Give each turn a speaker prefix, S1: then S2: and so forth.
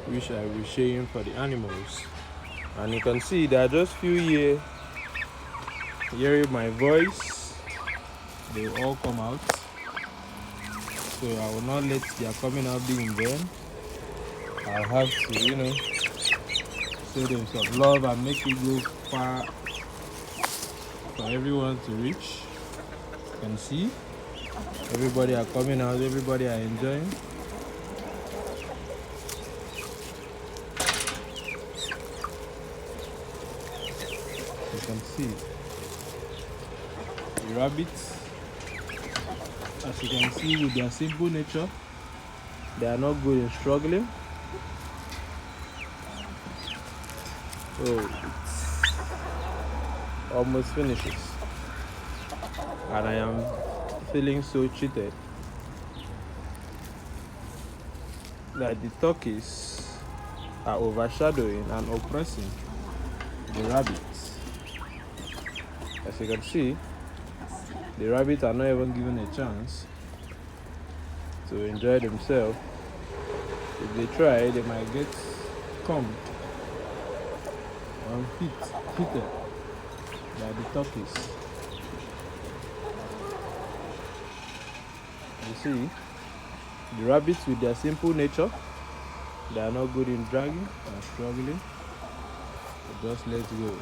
S1: which I will share for the animals. And you can see there are just few here hearing my voice. They will all come out. So I will not let their coming out be in vain. I'll have to, show them some love and make it go far for everyone to reach. You can see everybody are coming out, everybody are enjoying. You can see the rabbits, as you can see, with their simple nature, they are not good in struggling. So it's almost finishes, and I am feeling so cheated that the turkeys are overshadowing and oppressing the rabbits. As you can see, the rabbits are not even given a chance to enjoy themselves. If they try, they might get come and hit by the turkeys. You see, the rabbits with their simple nature, they are not good in dragging and struggling. Just let go.